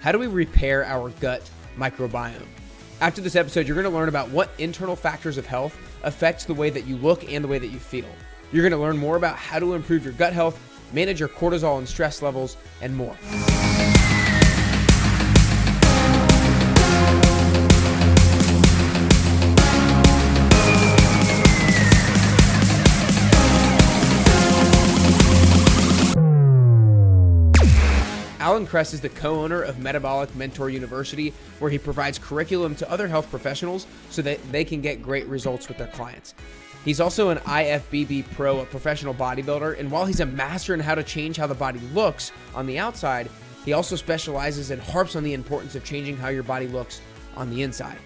how do we repair our gut microbiome? After this episode, you're going to learn about what internal factors of health affects the way that you look and the way that you feel. You're going to learn more about how to improve your gut health, manage your cortisol and stress levels, and more. Alan Cress is the co-owner of Metabolic Mentor University, where he provides curriculum to other health professionals so that they can get great results with their clients. He's also an IFBB pro, a professional bodybuilder, and while he's a master in how to change how the body looks on the outside, he also specializes and harps on the importance of changing how your body looks on the inside.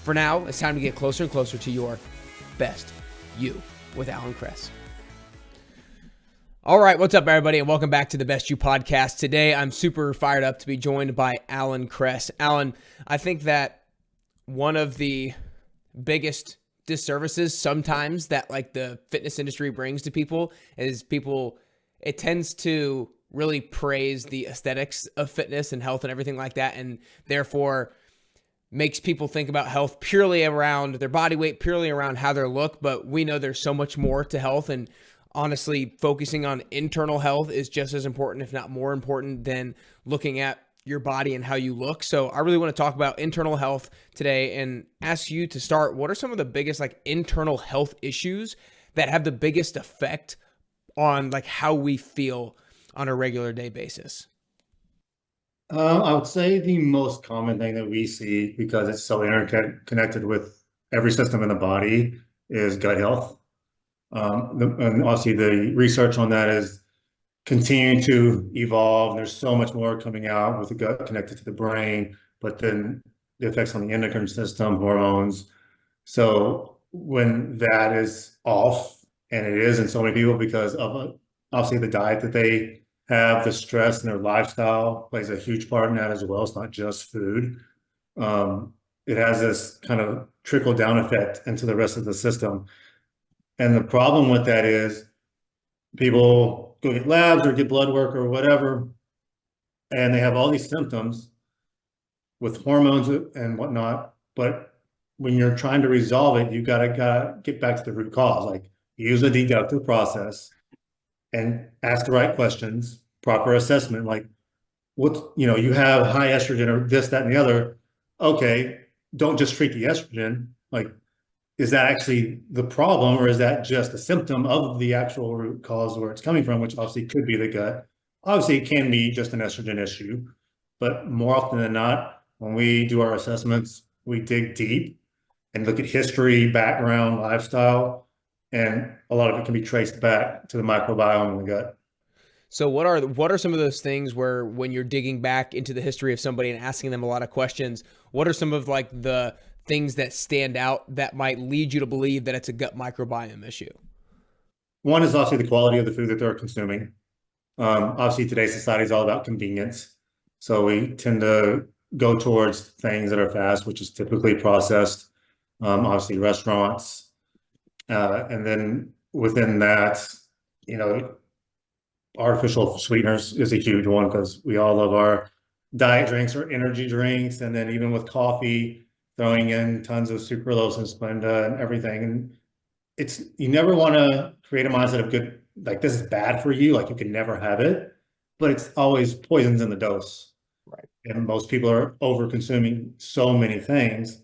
For now, it's time to get closer and closer to your best you with Alan Cress. All right, what's up, everybody, and welcome back to the Best You podcast. Today, I'm super fired up to be joined by Alan Cress. Alan, I think that one of the biggest disservices sometimes that the fitness industry brings to people is it tends to really praise the aesthetics of fitness and health and everything like that, and therefore makes people think about health purely around their body weight, purely around how they look. But we know there's so much more to health, and honestly, focusing on internal health is just as important, if not more important, than looking at your body and how you look. So I really want to talk about internal health today and ask you to start, what are some of the biggest internal health issues that have the biggest effect on how we feel on a regular day basis? I would say the most common thing that we see, because it's so interconnected with every system in the body, is gut health. And obviously the research on that is continuing to evolve. And there's so much more coming out with the gut connected to the brain, but then the effects on the endocrine system, hormones. So when that is off, and it is in so many people because of obviously the diet that they have, the stress and their lifestyle plays a huge part in that as well. It's not just food. It has this kind of trickle down effect into the rest of the system. And the problem with that is people go get labs or get blood work or whatever, and they have all these symptoms with hormones and whatnot. But when you're trying to resolve it, you gotta get back to the root cause. Use a deductive process and ask the right questions, proper assessment. You have high estrogen or this, that, and the other. Okay, don't just treat the estrogen. Is that actually the problem, or is that just a symptom of the actual root cause where it's coming from, which obviously could be the gut? Obviously, it can be just an estrogen issue, but more often than not, when we do our assessments, we dig deep and look at history, background, lifestyle, and a lot of it can be traced back to the microbiome in the gut. So what are some of those things where, when you're digging back into the history of somebody and asking them a lot of questions, what are some of the things that stand out that might lead you to believe that it's a gut microbiome issue? One is obviously the quality of the food that they're consuming. Obviously, today's society is all about convenience. So we tend to go towards things that are fast, which is typically processed, obviously restaurants. And then within that, artificial sweeteners is a huge one, because we all love our diet drinks or energy drinks. And then even with coffee, throwing in tons of sucralose and Splenda and everything. And you never want to create a mindset of good, this is bad for you, you can never have it, but it's always poisons in the dose. Right. And most people are over consuming so many things,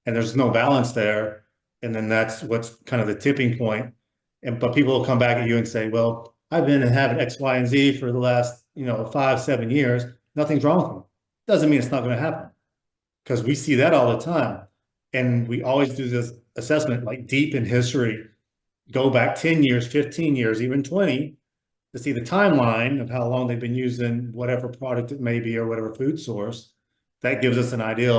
and there's no balance there. And then that's what's kind of the tipping point. But people will come back at you and say, well, I've been having X, Y, and Z for the last, 5-7 years. Nothing's wrong with me. Doesn't mean it's not going to happen. Because we see that all the time. And we always do this assessment, deep in history, go back 10 years, 15 years, even 20, to see the timeline of how long they've been using whatever product it may be or whatever food source. That gives us an idea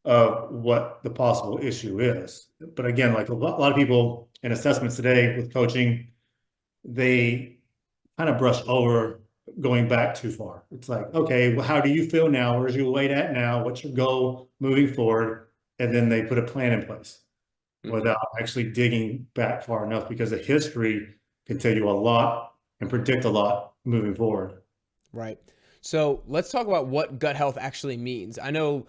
of what the possible issue is. But again, a lot of people in assessments today with coaching, they kind of brush over going back too far. It's okay, well, how do you feel now? Where's your weight at now? What's your goal moving forward? And then they put a plan in place without actually digging back far enough, because the history can tell you a lot and predict a lot moving forward. Right. So let's talk about what gut health actually means. I know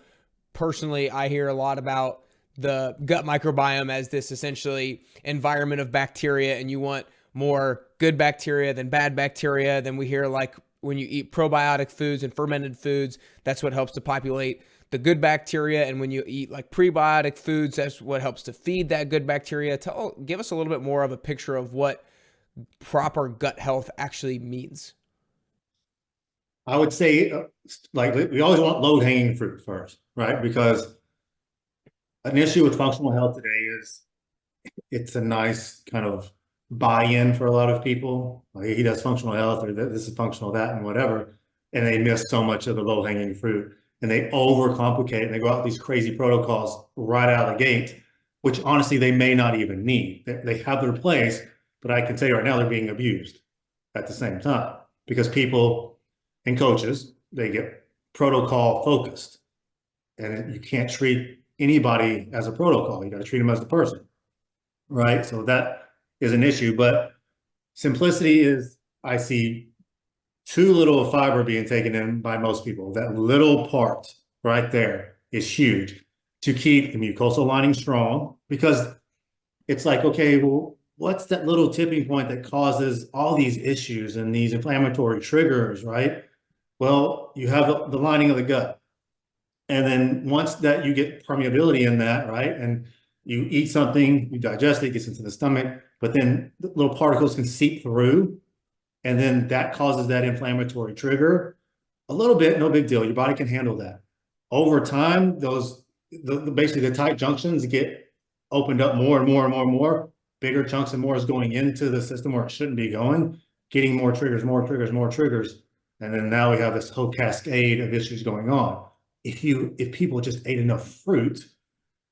personally, I hear a lot about the gut microbiome as this essentially environment of bacteria, and you want more good bacteria than bad bacteria. Then we hear like when you eat probiotic foods and fermented foods, that's what helps to populate the good bacteria. And when you eat like prebiotic foods, that's what helps to feed that good bacteria. Give us a little bit more of a picture of what proper gut health actually means. I would say, like, we always want low-hanging fruit first, right? Because an issue with functional health today is it's a nice kind of buy-in for a lot of people. Like, he does functional health, or this is functional that, and whatever, and they miss so much of the low-hanging fruit, and they overcomplicate, and they go out with these crazy protocols right out of the gate, which honestly they may not even need. They have their place, but I can tell you right now they're being abused at the same time, because people and coaches, they get protocol focused, and you can't treat anybody as a protocol. You got to treat them as the person, right? So that is an issue, but simplicity is, I see too little of fiber being taken in by most people. That little part right there is huge to keep the mucosal lining strong, because it's like, okay, well, what's that little tipping point that causes all these issues and these inflammatory triggers, right? Well, you have the lining of the gut. And then once that you get permeability in that, right? And you eat something, you digest it, it gets into the stomach, but then the little particles can seep through. And then that causes that inflammatory trigger. A little bit, no big deal. Your body can handle that. Over time, basically the tight junctions get opened up more and more and more and more. Bigger chunks and more is going into the system where it shouldn't be going, getting more triggers, more triggers, more triggers. And then now we have this whole cascade of issues going on. If people just ate enough fruit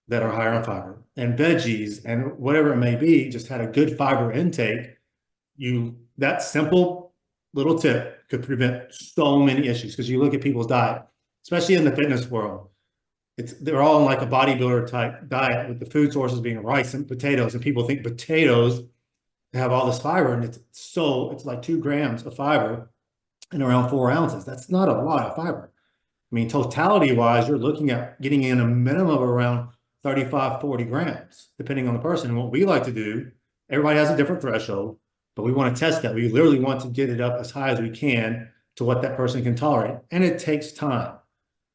that are higher in fiber, and veggies and whatever it may be, just had a good fiber intake, that simple little tip could prevent so many issues. Because you look at people's diet, especially in the fitness world, they're all in like a bodybuilder type diet, with the food sources being rice and potatoes, and people think potatoes have all this fiber, and it's like 2 grams of fiber in around 4 ounces. That's not a lot of fiber. I mean, totality wise, you're looking at getting in a minimum of around 35, 40 grams, depending on the person. And what we like to do, everybody has a different threshold, but we want to test that. We literally want to get it up as high as we can to what that person can tolerate. And it takes time.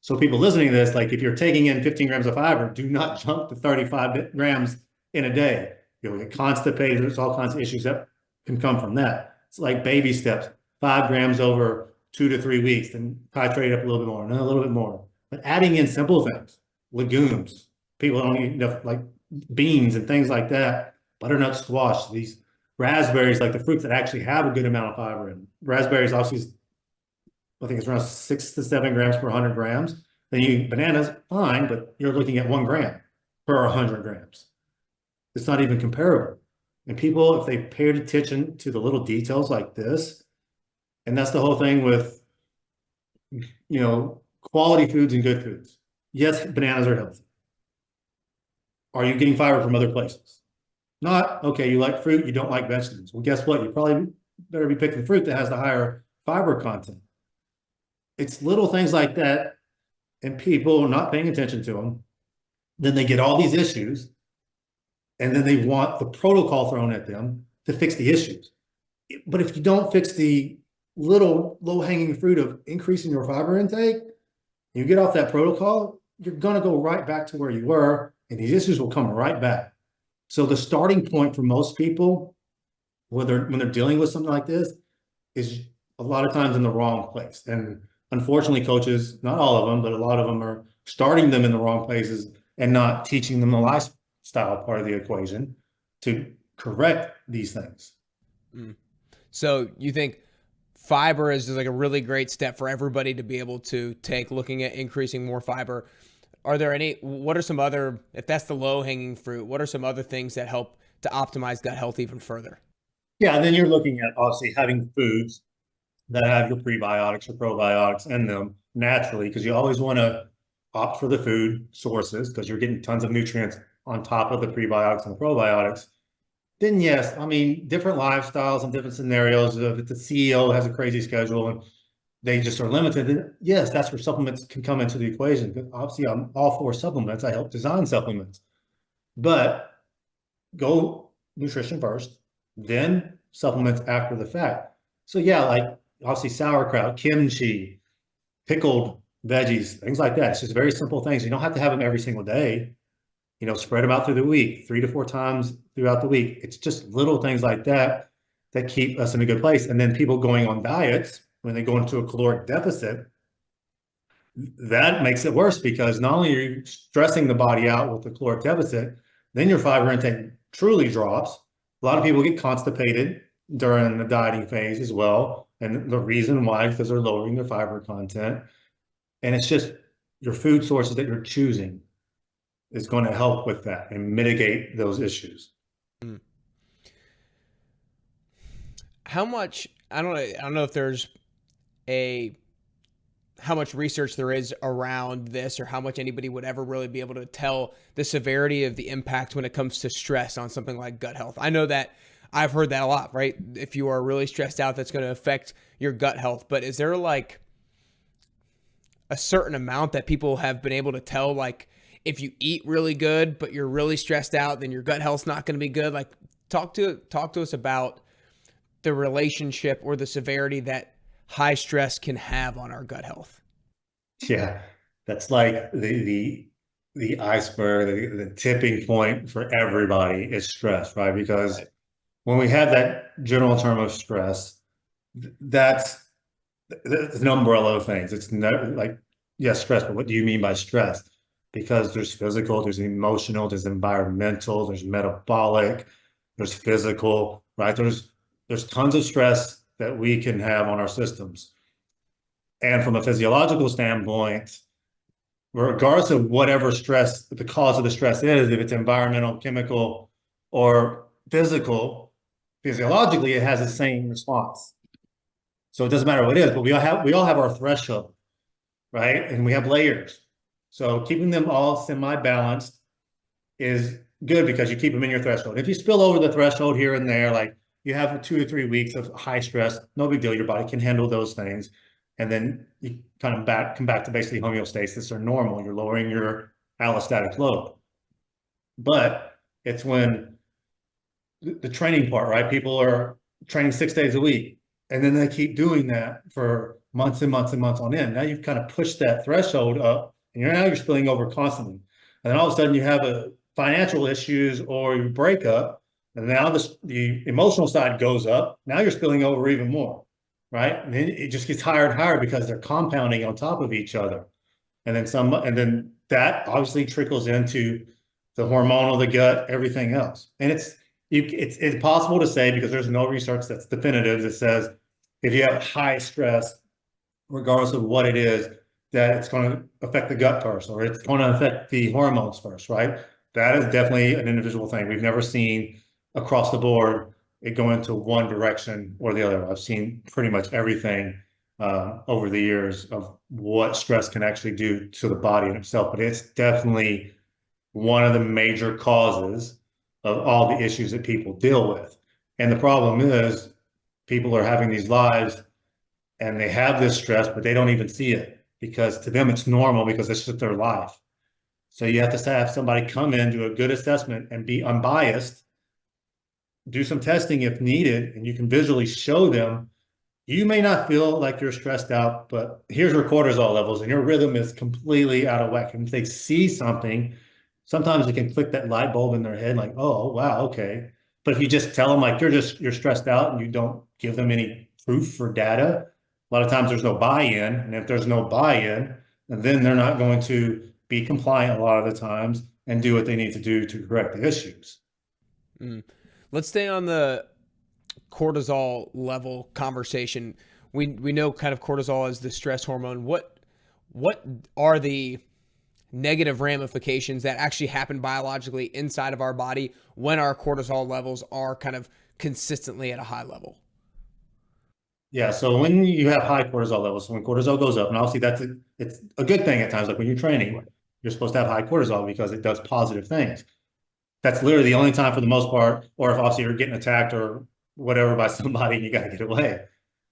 So people listening to this, like, if you're taking in 15 grams of fiber, do not jump to 35 grams in a day. You'll get constipated. There's all kinds of issues that can come from that. It's like baby steps, 5 grams over 2 to 3 weeks, then titrate up a little bit more, and then a little bit more. But adding in simple things, legumes, people don't eat enough, like beans and things like that, butternut squash, these raspberries, like the fruits that actually have a good amount of fiber in. Raspberries, obviously, I think it's around 6 to 7 grams per 100 grams. Then you eat bananas, fine, but you're looking at 1 gram per 100 grams. It's not even comparable. And people, if they paid attention to the little details like this, and that's the whole thing with, quality foods and good foods. Yes, bananas are healthy. Are you getting fiber from other places? Not, okay, you like fruit, you don't like vegetables. Well, guess what? You probably better be picking the fruit that has the higher fiber content. It's little things like that, and people not paying attention to them. Then they get all these issues, and then they want the protocol thrown at them to fix the issues. But if you don't fix the little low-hanging fruit of increasing your fiber intake, you get off that protocol, you're going to go right back to where you were, and these issues will come right back. So the starting point for most people, when they're dealing with something like this, is a lot of times in the wrong place. And unfortunately, coaches, not all of them, but a lot of them are starting them in the wrong places and not teaching them the lifestyle part of the equation to correct these things. So you think fiber is just like a really great step for everybody to be able to take, looking at increasing more fiber. What are some other, if that's the low hanging fruit, what are some other things that help to optimize gut health even further? Yeah, and then you're looking at obviously having foods that have your prebiotics or probiotics in them naturally, because you always want to opt for the food sources because you're getting tons of nutrients on top of the prebiotics and the probiotics. Then yes, I mean, different lifestyles and different scenarios. If the CEO has a crazy schedule and they just are limited. And yes, that's where supplements can come into the equation. But obviously, I'm all for supplements. I help design supplements, but go nutrition first, then supplements after the fact. So yeah, like obviously sauerkraut, kimchi, pickled veggies, things like that. It's just very simple things. You don't have to have them every single day. Spread them out through the week, 3 to 4 times throughout the week. It's just little things like that that keep us in a good place. And then people going on diets, when they go into a caloric deficit, that makes it worse because not only are you stressing the body out with the caloric deficit, then your fiber intake truly drops. A lot of people get constipated during the dieting phase as well. And the reason why is because they're lowering their fiber content. And it's just your food sources that you're choosing is going to help with that and mitigate those issues. How much, I don't know if there's how much research there is around this, or how much anybody would ever really be able to tell the severity of the impact when it comes to stress on something like gut health. I know that I've heard that a lot, right? If you are really stressed out, that's going to affect your gut health. But is there like a certain amount that people have been able to tell, like if you eat really good, but you're really stressed out, then your gut health's not going to be good? Like talk to us about the relationship or the severity that high stress can have on our gut health. Yeah, that's like the iceberg, the tipping point for everybody is stress, right? Because when we have that general term of stress, that's an umbrella of things. It's not like, yes, stress, but what do you mean by stress? Because there's physical, there's emotional, there's environmental, there's metabolic, there's physical, right? There's tons of stress that we can have on our systems. And from a physiological standpoint, regardless of whatever stress, the cause of the stress is, if it's environmental, chemical, or physical, physiologically, it has the same response. So it doesn't matter what it is, but we all have our threshold, right? And we have layers. So keeping them all semi-balanced is good because you keep them in your threshold. If you spill over the threshold here and there, like you have 2 or 3 weeks of high stress, no big deal. Your body can handle those things. And then you kind of come back to basically homeostasis or normal. You're lowering your allostatic load. But it's when the training part, right? People are training 6 days a week, and then they keep doing that for months and months and months on end. Now you've kind of pushed that threshold up, and you're spilling over constantly. And then all of a sudden you have a financial issues or you break up, and now the emotional side goes up. Now you're spilling over even more, right? And then it just gets higher and higher because they're compounding on top of each other. And then that obviously trickles into the hormonal, the gut, everything else. And it's possible to say, because there's no research that's definitive that says if you have high stress, regardless of what it is, that it's going to affect the gut first, or it's going to affect the hormones first, right? That is definitely an individual thing. We've never seen across the board it go into one direction or the other. I've seen pretty much everything over the years of what stress can actually do to the body in itself, but it's definitely one of the major causes of all the issues that people deal with. And the problem is people are having these lives and they have this stress, but they don't even see it because to them it's normal because it's just their life. So you have to have somebody come in, do a good assessment and be unbiased, do some testing if needed, and you can visually show them, you may not feel like you're stressed out, but here's your cortisol levels and your rhythm is completely out of whack. And if they see something, sometimes it can click that light bulb in their head, like, oh, wow, okay. But if you just tell them like you're stressed out and you don't give them any proof or data, a lot of times there's no buy-in. And if there's no buy-in, then they're not going to be compliant a lot of the times and do what they need to do to correct the issues. Let's stay on the cortisol level conversation. We know kind of cortisol as the stress hormone. What are the negative ramifications that actually happen biologically inside of our body when our cortisol levels are kind of consistently at a high level? Yeah, so when you have high cortisol levels, so when cortisol goes up, and obviously it's a good thing at times, like when you're training, you're supposed to have high cortisol because it does positive things. That's literally the only time for the most part, or if obviously you're getting attacked or whatever by somebody and you got to get away.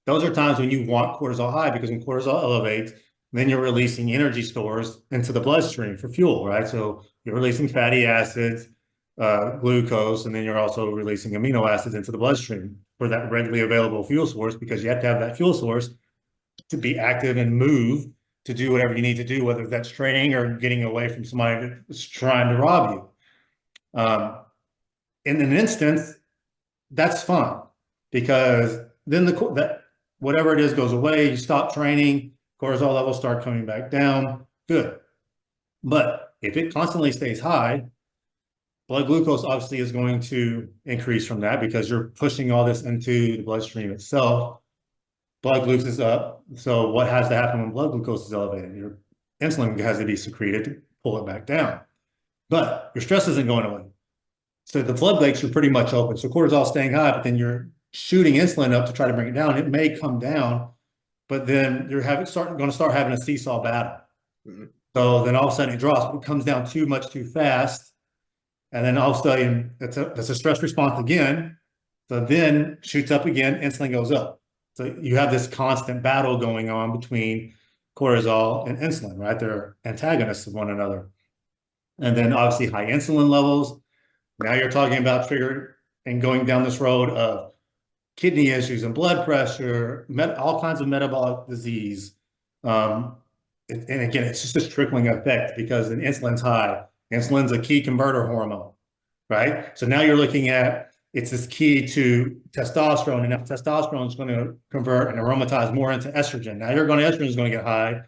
those are times when you want cortisol high, because when cortisol elevates, then you're releasing energy stores into the bloodstream for fuel, right? So you're releasing fatty acids, glucose, and then you're also releasing amino acids into the bloodstream for that readily available fuel source, because you have to have that fuel source to be active and move to do whatever you need to do, whether that's training or getting away from somebody that's trying to rob you. In an instance, that's fun, because then that whatever it is goes away. You stop training, cortisol levels start coming back down. Good. But if it constantly stays high, blood glucose obviously is going to increase from that, because you're pushing all this into the bloodstream itself. Blood glucose is up. So what has to happen when blood glucose is elevated? Your insulin has to be secreted to pull it back down. But your stress isn't going away. So the floodgates are pretty much open. So cortisol is staying high, but then you're shooting insulin up to try to bring it down. It may come down, but then you're going to start having a seesaw battle. Mm-hmm. So then all of a sudden it drops, but it comes down too much too fast. And then all of a sudden that's a stress response again. So then shoots up again, insulin goes up. So you have this constant battle going on between cortisol and insulin, right? They're antagonists of one another. And then obviously high insulin levels. Now you're talking about trigger and going down this road of kidney issues and blood pressure, all kinds of metabolic disease. And again, it's just this trickling effect, because then insulin's high. Insulin's a key converter hormone, right? So now you're looking at, it's this key to testosterone, and now testosterone is going to convert and aromatize more into estrogen. Now estrogen is going to get high,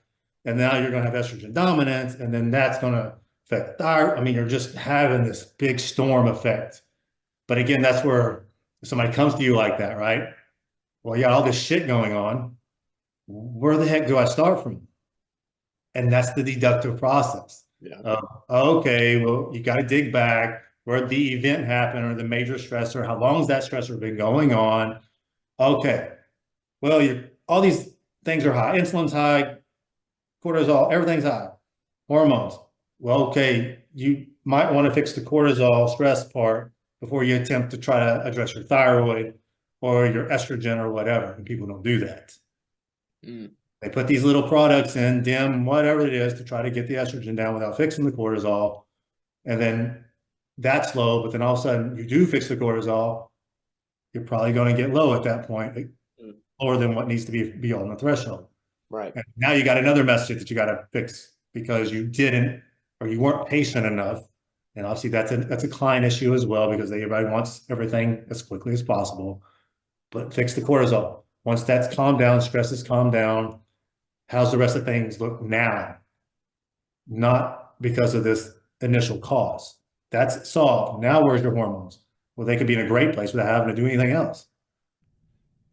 and now you're going to have estrogen dominance, and then that's going to affect thyroid. I mean, you're just having this big storm effect. But again, that's where somebody comes to you like that, right? Well, you got all this shit going on. Where the heck do I start from? And that's the deductive process. Yeah. Okay, well, you got to dig back. Where the event happened, or the major stressor, how long has that stressor been going on? Okay, well, all these things are high. Insulin's high, cortisol, everything's high. Hormones. Well, okay, you might want to fix the cortisol stress part before you attempt to try to address your thyroid or your estrogen or whatever. And people don't do that. They put these little products in, dim, whatever it is, to try to get the estrogen down without fixing the cortisol. And then that's low, but then all of a sudden you do fix the cortisol, you're probably going to get low at that point, lower than what needs to be on the threshold. Right. And now you got another message that you got to fix, because you didn't, or you weren't patient enough. And obviously that's a client issue as well, because everybody wants everything as quickly as possible. But fix the cortisol. Once that's calmed down, stress is calmed down, how's the rest of things look now? Not because of this initial cause. That's solved. Now where's your hormones? Well, they could be in a great place without having to do anything else.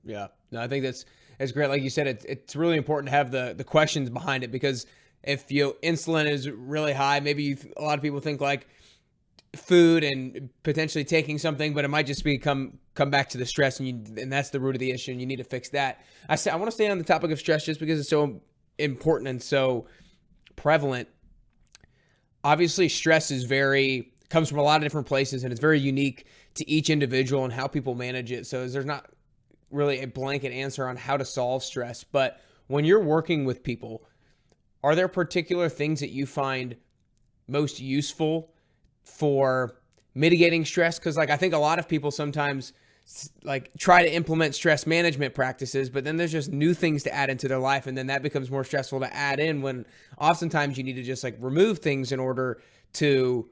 Yeah, no, I think that's great. Like you said, it's really important to have the questions behind it, because if insulin is really high, maybe a lot of people think like food and potentially taking something, but it might just be come back to the stress, and that's the root of the issue, and you need to fix that. I want to stay on the topic of stress just because it's so important and so prevalent. Obviously, stress comes from a lot of different places, and it's very unique to each individual and how people manage it. So there's not really a blanket answer on how to solve stress. But when you're working with people, are there particular things that you find most useful for mitigating stress? Because I think a lot of people sometimes try to implement stress management practices, but then there's just new things to add into their life, and then that becomes more stressful to add in, when oftentimes you need to just remove things in order to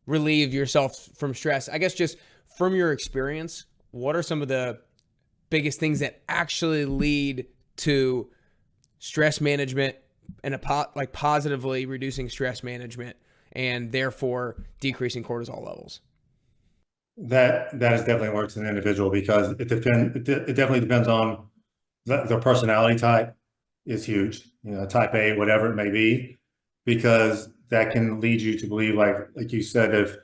relieve yourself from stress. I guess just from your experience, what are some of the biggest things that actually lead to stress management and positively reducing stress management and therefore decreasing cortisol levels? That is definitely works in an individual, because it definitely depends on their personality type. Is huge, type A, whatever it may be, because that can lead you to believe, like you said, if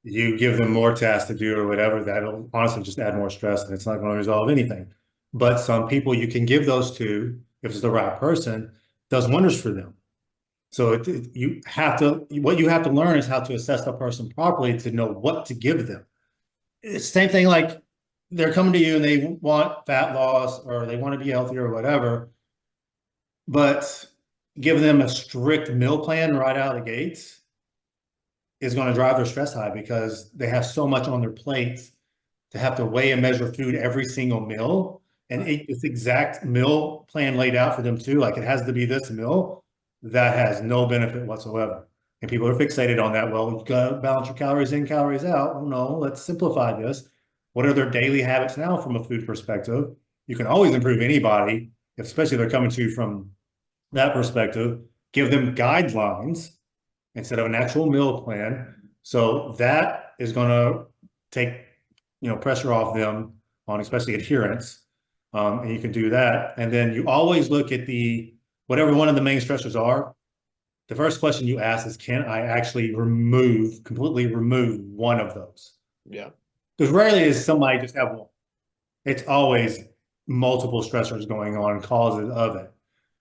you give them more tasks to do or whatever, that'll honestly just add more stress, and it's not going to resolve anything. But some people you can give those to, if it's the right person, does wonders for them. So what you have to learn is how to assess the person properly to know what to give them. It's the same thing like they're coming to you and they want fat loss or they want to be healthier or whatever, but giving them a strict meal plan right out of the gates is going to drive their stress high because they have so much on their plates to have to weigh and measure food every single meal and eat this exact meal plan laid out for them too. Like it has to be this meal that has no benefit whatsoever. And people are fixated on that. Well, you've got to balance your calories in, calories out. Well, no, let's simplify this. What are their daily habits now from a food perspective? You can always improve anybody, especially if they're coming to you from that perspective. Give them guidelines instead of an actual meal plan. So that is going to take, pressure off them on especially adherence. And you can do that. And then you always look at whatever one of the main stressors are. The first question you ask is, can I actually completely remove one of those? Yeah. Because rarely is somebody just have one. It's always multiple stressors going on, causes of it.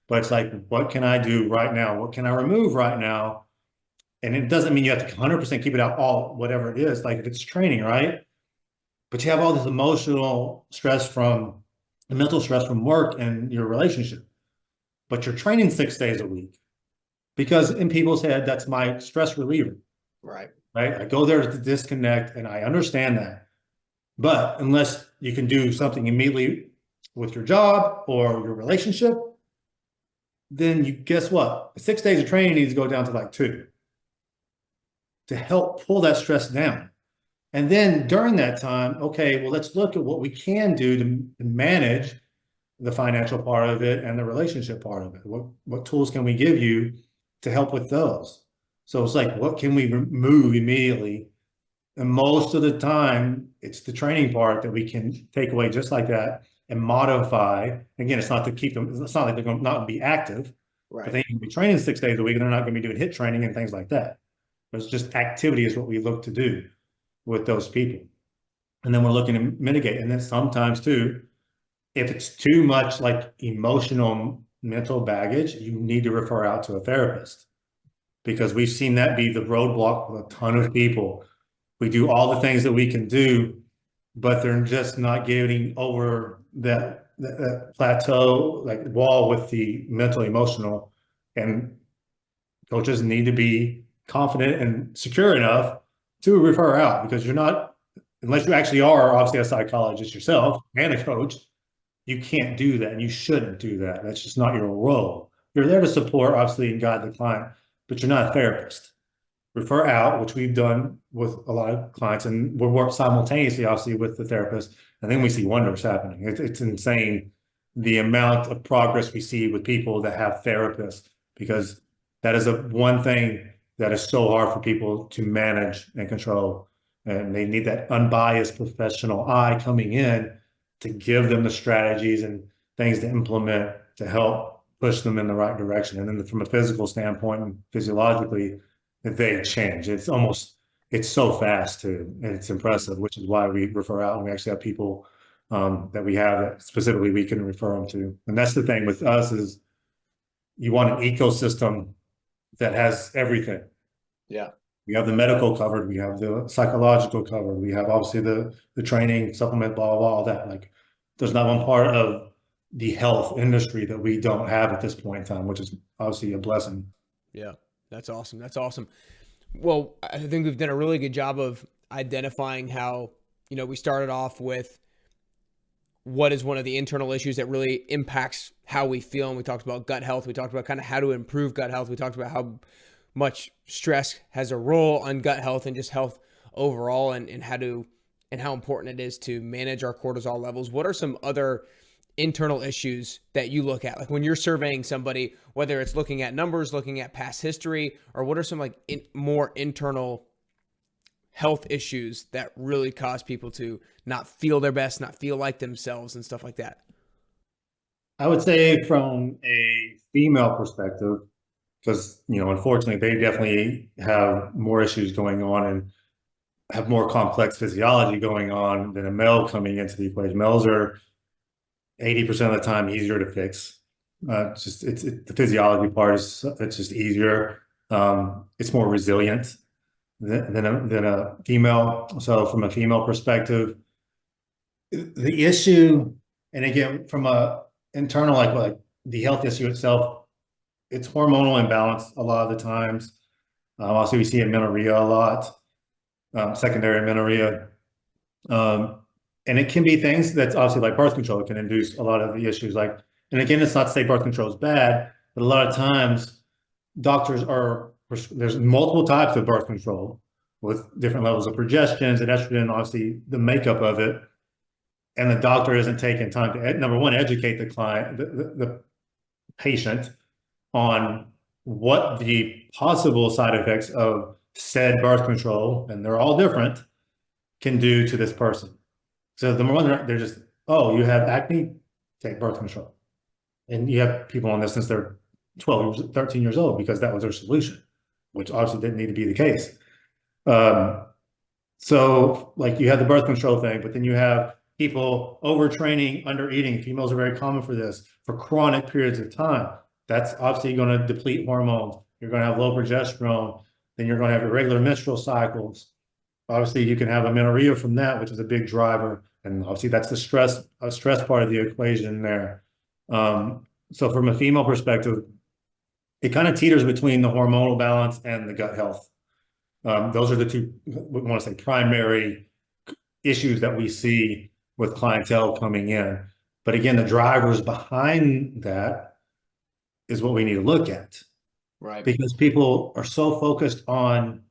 But it's like, what can I do right now? What can I remove right now? And it doesn't mean you have to 100% keep it out all, whatever it is. Like if it's training, right? But you have all this emotional stress the mental stress from work and your relationship. But you're training 6 days a week because in people's head, that's my stress reliever. Right. Right. I go there to disconnect and I understand that. But unless you can do something immediately with your job or your relationship, then guess what? 6 days of training needs to go down to like 2 to help pull that stress down. And then during that time, okay, well, let's look at what we can do to manage the financial part of it and the relationship part of it. What tools can we give you to help with those? So it's like, what can we remove immediately? And most of the time, it's the training part that we can take away just like that and modify. Again, it's not to keep them, it's not like they're going to not be active, Right. but they can be training 6 days a week and they're not going to be doing HIIT training and things like that. It's just activity is what we look to do with those people. And then we're looking to mitigate. And then sometimes too, if it's too much like emotional mental baggage, you need to refer out to a therapist because we've seen that be the roadblock with a ton of people. We do all the things that we can do, but they're just not getting over that plateau, like wall with the mental, emotional. And coaches need to be confident and secure enough to refer out because you're not, unless you actually are obviously a psychologist yourself and a coach, you can't do that and you shouldn't do that. That's just not your role. You're there to support, obviously, and guide the client, but you're not a therapist. Refer out, which we've done with a lot of clients, and we'll work simultaneously, obviously, with the therapist, and then we see wonders happening. It's insane the amount of progress we see with people that have therapists, because that is one thing that is so hard for people to manage and control, and they need that unbiased professional eye coming in to give them the strategies and things to implement to help push them in the right direction. And then from a physical standpoint and physiologically, they change. It's so fast too. And it's impressive, which is why we refer out and we actually have people that we have that specifically we can refer them to. And that's the thing with us is you want an ecosystem that has everything. Yeah. We have the medical covered, we have the psychological covered, we have obviously the training, supplement, blah, blah, all that. Like there's not one part of the health industry that we don't have at this point in time, which is obviously a blessing. Yeah. That's awesome. That's awesome. Well, I think we've done a really good job of identifying how, we started off with what is one of the internal issues that really impacts how we feel. And we talked about gut health. We talked about kind of how to improve gut health. We talked about how much stress has a role on gut health and just health overall, and how important it is to manage our cortisol levels. What are some other internal issues that you look at, like when you're surveying somebody, whether it's looking at numbers, looking at past history, or what are some more internal health issues that really cause people to not feel their best, not feel like themselves and stuff like that? I would say from a female perspective, because, unfortunately, they definitely have more issues going on and have more complex physiology going on than a male coming into the equation. Males are 80% of the time easier to fix. The physiology part it's just easier. It's more resilient than a female. So from a female perspective, the issue, and again, from a internal, like the health issue itself, it's hormonal imbalance a lot of the times. Also, we see amenorrhea a lot, secondary amenorrhea. And it can be things that's obviously like birth control can induce a lot of the issues. Like, and again, it's not to say birth control is bad, but a lot of times there's multiple types of birth control with different levels of progestins and estrogen, obviously the makeup of it. And the doctor isn't taking time to, number one, educate the client, the patient on what the possible side effects of said birth control, and they're all different, can do to this person. So number one, they're just, oh, you have acne, take birth control. And you have people on this since they're 12, 13 years old because that was their solution, which obviously didn't need to be the case. So like you have the birth control thing, but then you have people overtraining, under eating. Females are very common for this for chronic periods of time. That's obviously going to deplete hormones. You're going to have low progesterone. Then you're going to have irregular menstrual cycles. Obviously, you can have amenorrhea from that, which is a big driver. And obviously, that's the stress part of the equation there. So from a female perspective, it kind of teeters between the hormonal balance and the gut health. Those are the two, we want to say, primary issues that we see with clientele coming in. But again, the drivers behind that is what we need to look at. Right. Because people are so focused on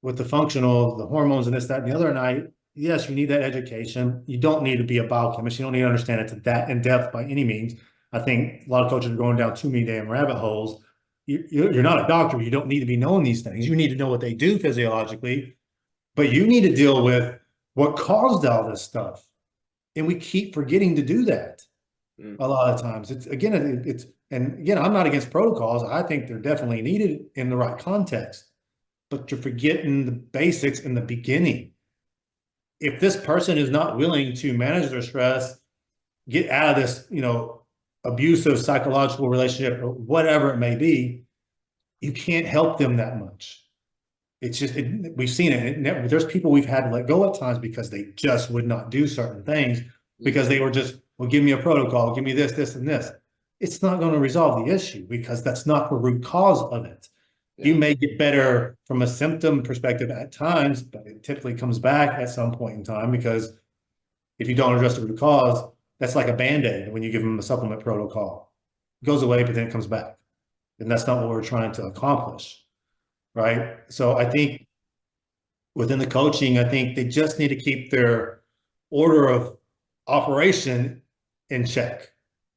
with the functional, the hormones and this, that, and the other. And yes, you need that education. You don't need to be a biochemist. You don't need to understand it to that in depth by any means. I think a lot of coaches are going down too many damn rabbit holes. You're not a doctor. You don't need to be knowing these things. You need to know what they do physiologically, but you need to deal with what caused all this stuff. And we keep forgetting to do that a lot of times. And again, I'm not against protocols. I think they're definitely needed in the right context, but you're forgetting the basics in the beginning. If this person is not willing to manage their stress, get out of this, abusive psychological relationship or whatever it may be, you can't help them that much. It's just, we've seen it. There's people we've had to let go at times because they just would not do certain things because they were just, well, give me a protocol, give me this, this, and this. It's not going to resolve the issue because that's not the root cause of it. Yeah. You may get better from a symptom perspective at times, but it typically comes back at some point in time because if you don't address the root cause, that's like a Band-Aid when you give them a supplement protocol. It goes away, but then it comes back. And that's not what we're trying to accomplish, right? So I think within the coaching, I think they just need to keep their order of operation in check.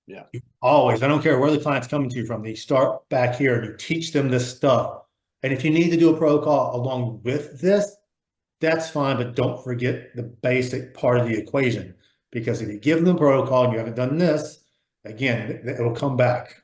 Yeah. Always. I don't care where the client's coming to you from. They start back here and you teach them this stuff. And if you need to do a protocol along with this, that's fine, but don't forget the basic part of the equation. Because if you give them the protocol and you haven't done this, again, it'll come back.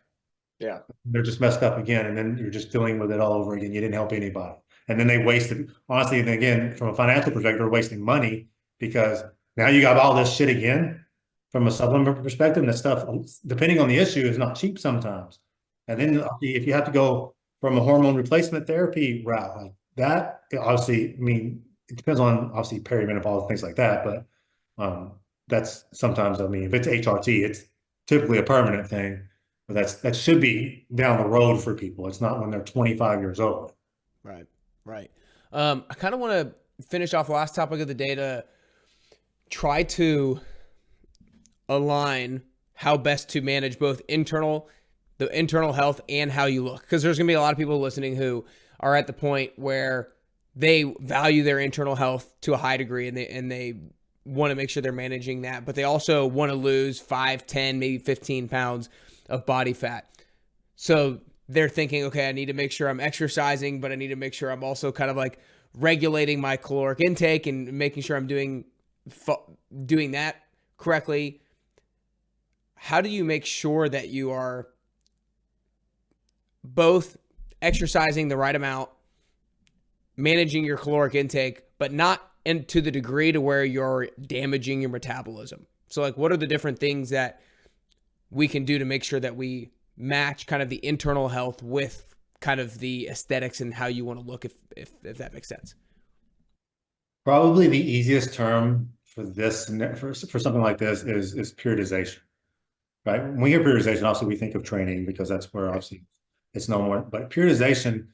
Yeah. They're just messed up again. And then you're just dealing with it all over again. You didn't help anybody. And then they wasted, honestly, and again, from a financial perspective, they're wasting money because now you got all this shit again from a supplement perspective. And that stuff, depending on the issue, is not cheap sometimes. And then if you have to go from a hormone replacement therapy route like that, obviously, I mean, it depends on obviously perimenopause and things like that. But that's sometimes, I mean, if it's HRT, it's typically a permanent thing, but that should be down the road for people. It's not when they're 25 years old. Right. I kind of want to finish off the last topic of the day to try to align how best to manage both the internal health and how you look. Because there's going to be a lot of people listening who are at the point where they value their internal health to a high degree and they want to make sure they're managing that, but they also want to lose 5, 10, maybe 15 pounds of body fat. So they're thinking, okay, I need to make sure I'm exercising, but I need to make sure I'm also kind of like regulating my caloric intake and making sure I'm doing that correctly. How do you make sure that you are both exercising the right amount, managing your caloric intake, but not to the degree to where you're damaging your metabolism? So like, what are the different things that we can do to make sure that we match kind of the internal health with kind of the aesthetics and how you want to look, if that makes sense? Probably the easiest term for this, for something like this is periodization, right? When we hear periodization, obviously we think of training because that's where obviously it's no more, but periodization,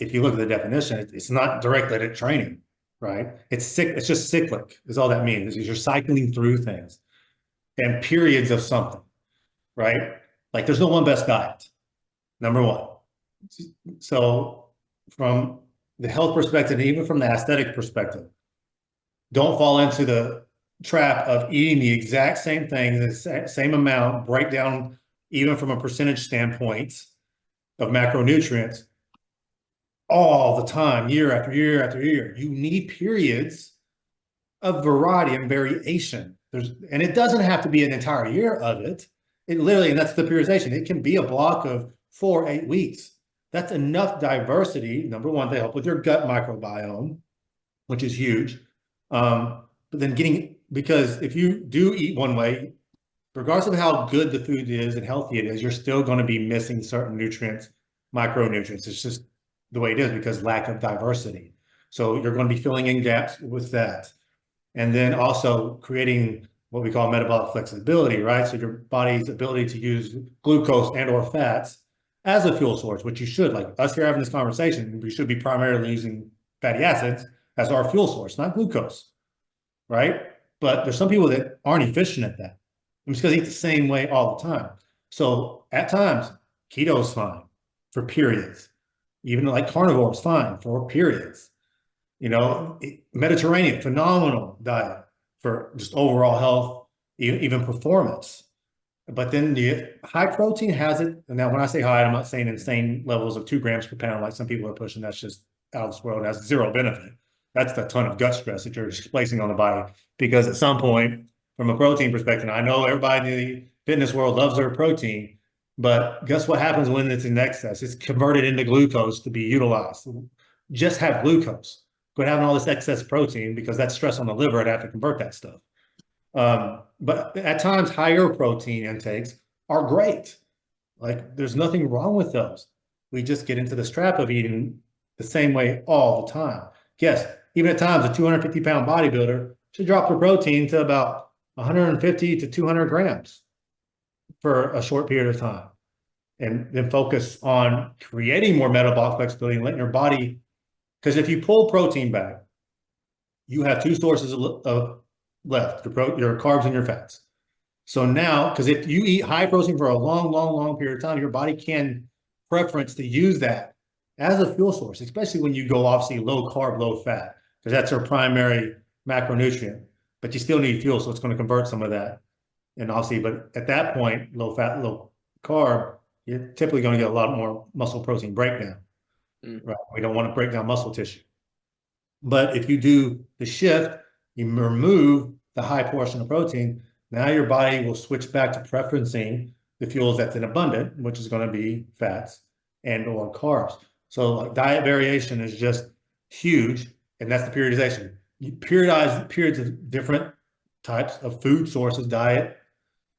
if you look at the definition, it's not directed at training, right? It's just cyclic is all that means. Is you're cycling through things and periods of something, right? Like there's no one best diet, number one. So from the health perspective, and even from the aesthetic perspective, don't fall into the trap of eating the exact same thing, the same amount, break down even from a percentage standpoint of macronutrients all the time, year after year after year. You need periods of variety and variation. And it doesn't have to be an entire year of it. It literally, and that's the periodization. It can be a block of 4-8 weeks. That's enough diversity, number one, to help with your gut microbiome, which is huge. But then because if you do eat one way, regardless of how good the food is and healthy it is, you're still going to be missing certain nutrients, micronutrients. It's just the way it is because lack of diversity. So you're going to be filling in gaps with that. And then also creating what we call metabolic flexibility, right? So your body's ability to use glucose and or fats as a fuel source, which you should, like us here having this conversation, we should be primarily using fatty acids as our fuel source, not glucose, right? But there's some people that aren't efficient at that. I'm just going to eat the same way all the time. So at times, keto is fine for periods. Even like carnivore is fine for periods. You know, Mediterranean, phenomenal diet for just overall health, even performance. But then the high protein has it. And now when I say high, I'm not saying insane levels of 2 grams per pound like some people are pushing. That's just out of this world. It has zero benefit. That's the ton of gut stress that you're displacing on the body. Because at some point, from a protein perspective, I know everybody in the fitness world loves their protein, but guess what happens when it's in excess? It's converted into glucose to be utilized. Just have glucose. Quit having all this excess protein because that's stress on the liver. I'd have to convert that stuff. But at times, higher protein intakes are great. Like there's nothing wrong with those. We just get into this trap of eating the same way all the time. Yes, even at times, a 250-pound bodybuilder should drop their protein to about 150 to 200 grams for a short period of time. And then focus on creating more metabolic flexibility and letting your body, because if you pull protein back, you have 2 sources of left, your carbs and your fats. So now, because if you eat high protein for a long period of time, your body can preference to use that as a fuel source, especially when you go obviously low carb, low fat, because that's our primary macronutrient. But you still need fuel, so it's going to convert some of that. And obviously, but at that point, low fat, low carb, you're typically going to get a lot more muscle protein breakdown. Right? We don't want to break down muscle tissue. But if you do the shift, you remove the high portion of protein, now your body will switch back to preferencing the fuels that's in abundant, which is going to be fats and or carbs. So like diet variation is just huge, and that's the periodization. You periodize periods of different types of food sources, diet,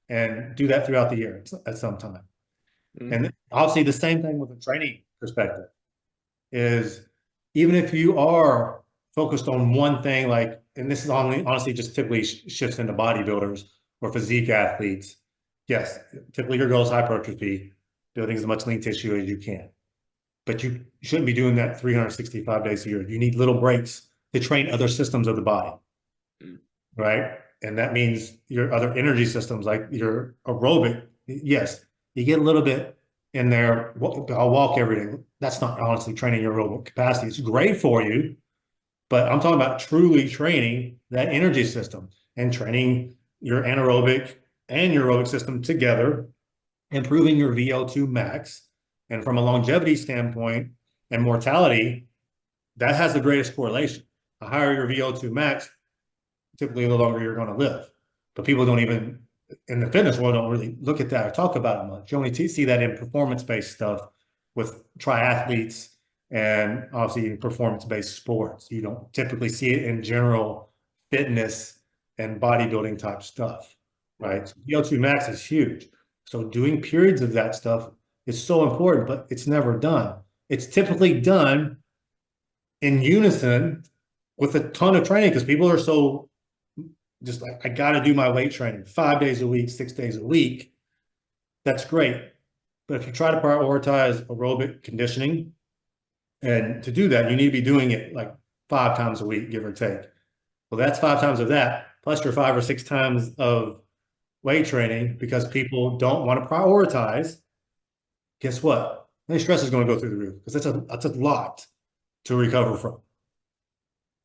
and do that throughout the year at some time. And obviously the same thing with a training perspective is even if you are focused on one thing, like, and this is honestly just typically shifts into bodybuilders or physique athletes. Yes, typically your goal is hypertrophy, building as much lean tissue as you can. But you shouldn't be doing that 365 days a year. You need little breaks to train other systems of the body, right? And that means your other energy systems, like your aerobic. Yes, you get a little bit in there. I'll walk every day. That's not honestly training your aerobic capacity. It's great for you, but I'm talking about truly training that energy system and training your anaerobic and your aerobic system together, improving your VO2 max. And from a longevity standpoint and mortality, that has the greatest correlation. The higher your VO2 max, typically the longer you're going to live. But people don't even, in the fitness world, don't really look at that or talk about it much. You only see that in performance-based stuff with triathletes and obviously performance-based sports. You don't typically see it in general fitness and bodybuilding type stuff, right? So VO2 max is huge. So doing periods of that stuff is so important, but it's never done. It's typically done in unison with a ton of training because people are so just like, I got to do my weight training 5 days a week, 6 days a week. That's great. But if you try to prioritize aerobic conditioning, and to do that, you need to be doing it like 5 times a week, give or take. Well, that's 5 times of that, plus your 5 or 6 times of weight training, because people don't want to prioritize. Guess what? Their stress is going to go through the roof, because that's a lot to recover from.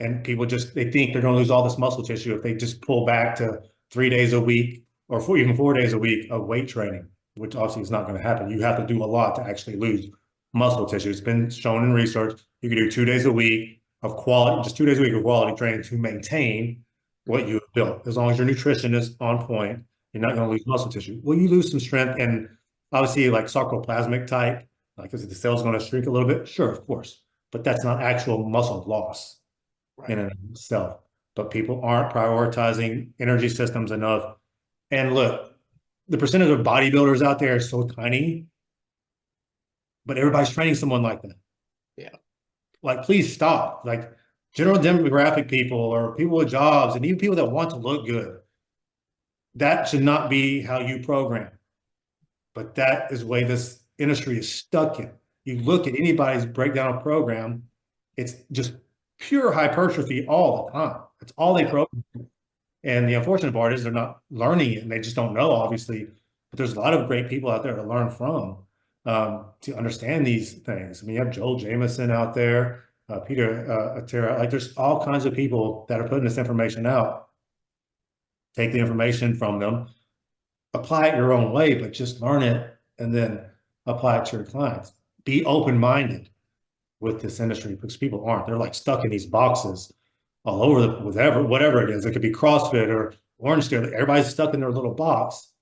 And people they think they're going to lose all this muscle tissue if they just pull back to 3 days a week or even 4 days a week of weight training, which obviously is not going to happen. You have to do a lot to actually lose muscle tissue. It's been shown in research. You can do 2 days a week of quality, just 2 days a week of quality training to maintain what you have built. As long as your nutrition is on point, you're not going to lose muscle tissue. Will you lose some strength and obviously like sarcoplasmic type, like is the cell's going to shrink a little bit? Sure, of course. But that's not actual muscle loss in and of itself. But people aren't prioritizing energy systems enough. And look, the percentage of bodybuilders out there is so tiny, but everybody's training someone like that. Yeah. Like, please stop. Like, general demographic people or people with jobs and even people that want to look good, that should not be how you program. But that is the way this industry is stuck in. You look at anybody's breakdown of program, it's just pure hypertrophy all the time. That's all they program. And the unfortunate part is they're not learning it, and they just don't know, obviously. But there's a lot of great people out there to learn from to understand these things. I mean, you have Joel Jameson out there, Peter Atera. Like, there's all kinds of people that are putting this information out. Take the information from them, apply it your own way, but just learn it and then apply it to your clients. Be open-minded with this industry, because people aren't. They're like stuck in these boxes all over whatever it is. It could be CrossFit or Orange Theory. Everybody's stuck in their little box,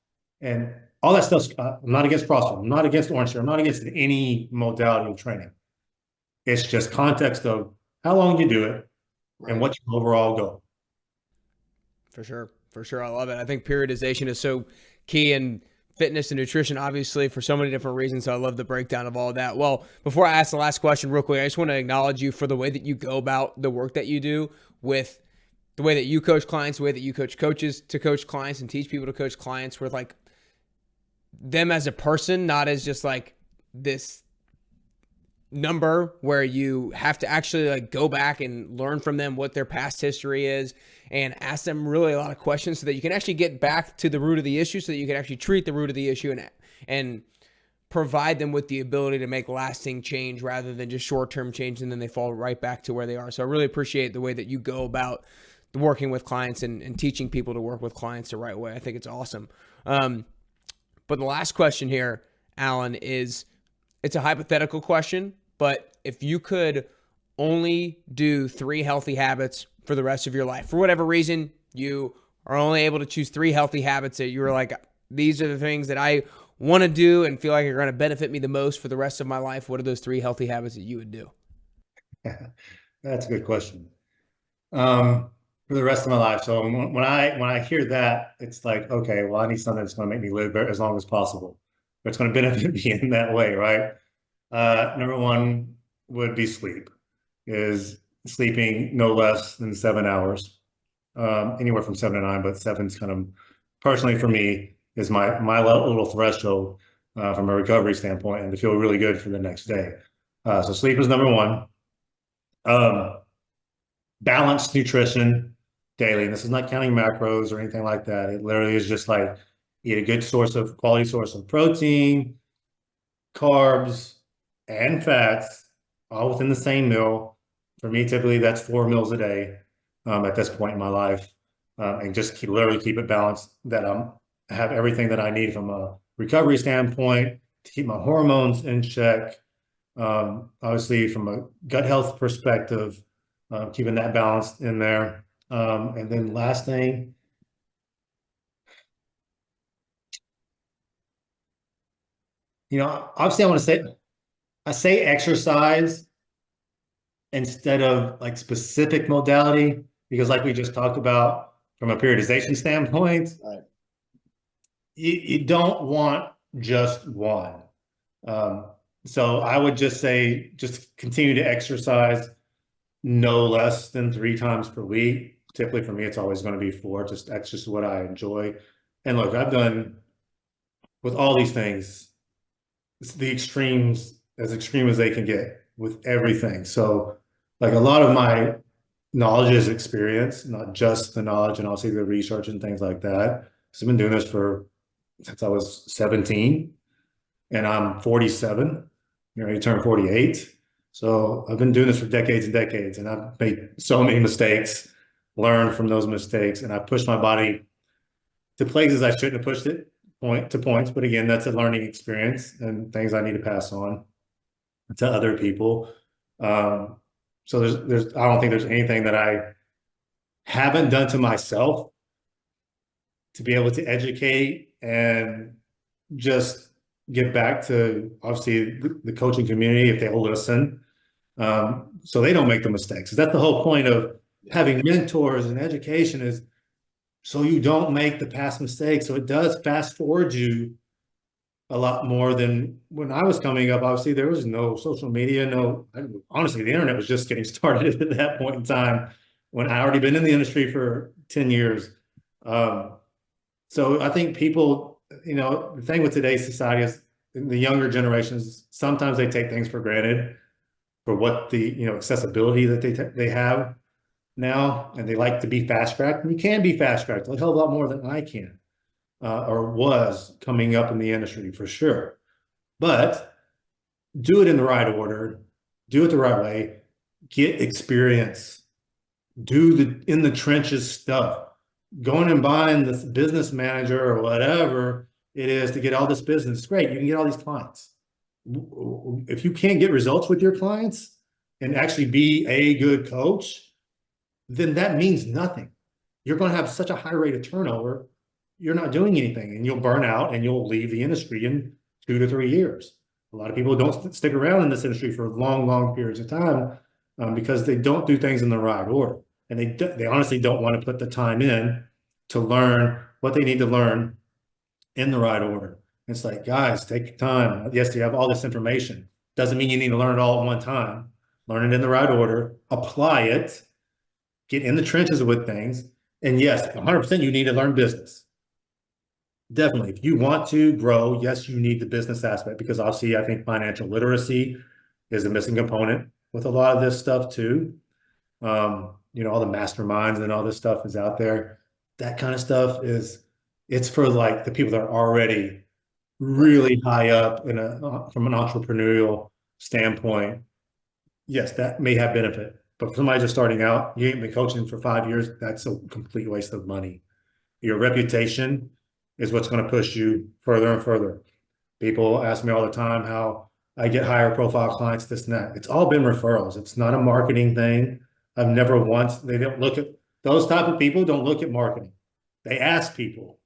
and all that stuff. I'm not against CrossFit. I'm not against Orange Theory. I'm not against any modality of training. It's just context of how long you do it and what's your overall goal. For sure. For sure. I love it. I think periodization is so key in fitness and nutrition, obviously, for so many different reasons. So I love the breakdown of all of that. Well, before I ask the last question real quick, I just want to acknowledge you for the way that you go about the work that you do, with the way that you coach clients, the way that you coach coaches to coach clients and teach people to coach clients, with like them as a person, not as just like this number where you have to actually like go back and learn from them what their past history is and ask them really a lot of questions so that you can actually get back to the root of the issue, so that you can actually treat the root of the issue and provide them with the ability to make lasting change rather than just short-term change, and then they fall right back to where they are. So I really appreciate the way that you go about working with clients and teaching people to work with clients the right way. I think it's awesome. But the last question here, Alan, it's a hypothetical question, but if you could only do 3 healthy habits for the rest of your life, for whatever reason, you are only able to choose 3 healthy habits that you're like, these are the things that I want to do and feel like are going to benefit me the most for the rest of my life, what are those 3 healthy habits that you would do? That's a good question. For the rest of my life. So when I hear that, it's like, okay, well, I need something that's going to make me live as long as possible. But it's going to benefit me in that way, right? Number 1 would be sleep. Is sleeping no less than 7 hours, anywhere from 7 to 9, but 7's kind of, personally for me, is my little threshold from a recovery standpoint, and to feel really good for the next day. So sleep is number 1. Balanced nutrition daily. And this is not counting macros or anything like that. It literally is just like eat a good quality source of protein, carbs, and fats, all within the same meal. For me, typically that's 4 meals a day at this point in my life, and just literally keep it balanced, that I have everything that I need from a recovery standpoint to keep my hormones in check. Obviously, from a gut health perspective, keeping that balanced in there. And then last thing, obviously I say exercise instead of like specific modality, because like we just talked about from a periodization standpoint, right, you don't want just one. So I would just say, just continue to exercise no less than 3 times per week. typically for me, it's always going to be 4. That's just what I enjoy. And look, I've done with all these things, it's the extremes, as extreme as they can get with everything. So like a lot of my knowledge is experience, not just the knowledge and also the research and things like that. So I've been doing this since I was 17 and I'm 47, you turn 48. So I've been doing this for decades and decades, and I've made so many mistakes, learned from those mistakes, and I pushed my body to places I shouldn't have pushed it, to points. But again, that's a learning experience and things I need to pass on to other people. So I don't think there's anything that I haven't done to myself to be able to educate and just get back to, obviously, the coaching community if they'll listen, so they don't make the mistakes. That's the whole point of having mentors and education, is so you don't make the past mistakes. So it does fast forward you a lot more than when I was coming up. Obviously, there was no social media, honestly, the internet was just getting started at that point in time when I already been in the industry for 10 years. So I think people, the thing with today's society is the younger generations, sometimes they take things for granted for what the, accessibility that they have now, and they like to be fast tracked. And you can be fast tracked a hell of a lot more than I can, or was coming up in the industry for sure. But do it in the right order, do it the right way, get experience, do the in the trenches stuff. Going and buying this business manager or whatever it is to get all this business, great, you can get all these clients. If you can't get results with your clients and actually be a good coach, then that means nothing. You're going to have such a high rate of turnover, you're not doing anything, and you'll burn out and you'll leave the industry in 2 to 3 years. A lot of people don't stick around in this industry for long periods of time because they don't do things in the right order. And they honestly don't want to put the time in to learn what they need to learn in the right order. It's like, guys, take your time. Yes, you have all this information. Doesn't mean you need to learn it all at one time. Learn it in the right order, apply it, get in the trenches with things. And yes, 100% you need to learn business. Definitely. If you want to grow, yes, you need the business aspect, because obviously I think financial literacy is a missing component with a lot of this stuff too. All the masterminds and all this stuff is out there. That kind of stuff it's for like the people that are already really high up from an entrepreneurial standpoint. Yes, that may have benefit, but for somebody just starting out, you ain't been coaching for 5 years, that's a complete waste of money. Your reputation is what's going to push you further and further. People ask me all the time how I get higher profile clients, this and that. It's all been referrals. It's not a marketing thing. I've never once, they don't look at, those type of people don't look at marketing. They ask people.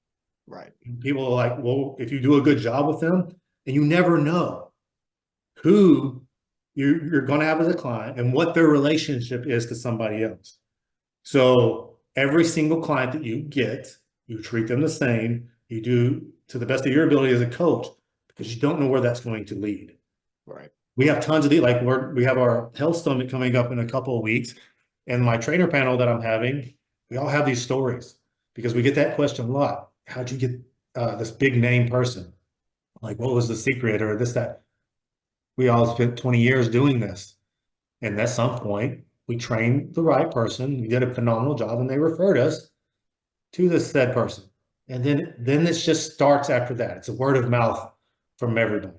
Right. People are like, well, if you do a good job with them, and you never know who you're going to have as a client and what their relationship is to somebody else. So every single client that you get, you treat them the same. You do to the best of your ability as a coach, because you don't know where that's going to lead. Right. We have tons of we have our health summit coming up in a couple of weeks, and my trainer panel that I'm having, we all have these stories, because we get that question a lot. How'd you get this big name person? Like, what was the secret or this, that? We all spent 20 years doing this. And at some point, we trained the right person. We did a phenomenal job, and they referred us to this said person. And then it just starts after that. It's a word of mouth from everybody.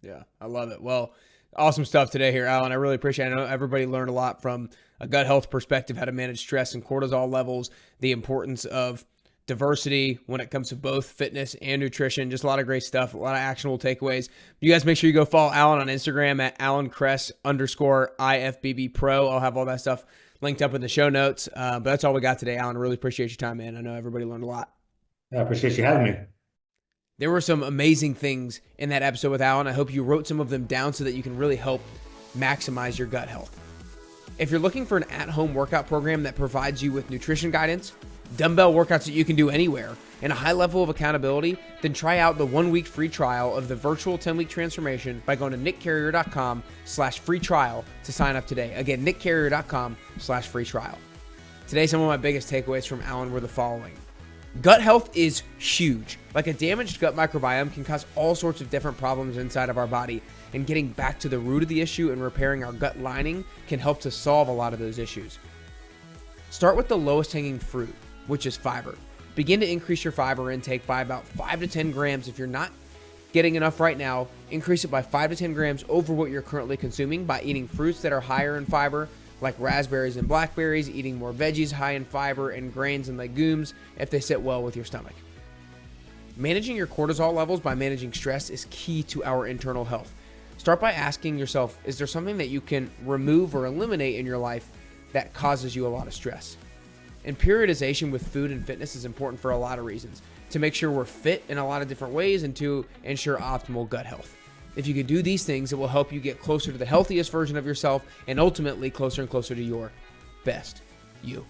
Yeah, I love it. Well, awesome stuff today here, Alan. I really appreciate it. I know everybody learned a lot from a gut health perspective, how to manage stress and cortisol levels, the importance of diversity when it comes to both fitness and nutrition. Just a lot of great stuff, a lot of actionable takeaways. You guys make sure you go follow Alan on Instagram at AlanCress_IFBB Pro. I'll have all that stuff linked up in the show notes. But that's all we got today, Alan. I really appreciate your time, man. I know everybody learned a lot. I appreciate you having me. There were some amazing things in that episode with Alan. I hope you wrote some of them down so that you can really help maximize your gut health. If you're looking for an at-home workout program that provides you with nutrition guidance, dumbbell workouts that you can do anywhere, and a high level of accountability, then try out the 1-week free trial of the virtual 10-week transformation by going to nickcarrier.com/free trial to sign up today. Again, nickcarrier.com/free trial. Today, some of my biggest takeaways from Alan were the following. Gut health is huge. Like, a damaged gut microbiome can cause all sorts of different problems inside of our body, and getting back to the root of the issue and repairing our gut lining can help to solve a lot of those issues. Start with the lowest hanging fruit, which is fiber. Begin to increase your fiber intake by about 5 to 10 grams. If you're not getting enough right now, increase it by 5 to 10 grams over what you're currently consuming by eating fruits that are higher in fiber, like raspberries and blackberries, eating more veggies high in fiber, and grains and legumes if they sit well with your stomach. Managing your cortisol levels by managing stress is key to our internal health. Start by asking yourself, is there something that you can remove or eliminate in your life that causes you a lot of stress? And periodization with food and fitness is important for a lot of reasons. To make sure we're fit in a lot of different ways and to ensure optimal gut health. If you can do these things, it will help you get closer to the healthiest version of yourself and ultimately closer and closer to your best you.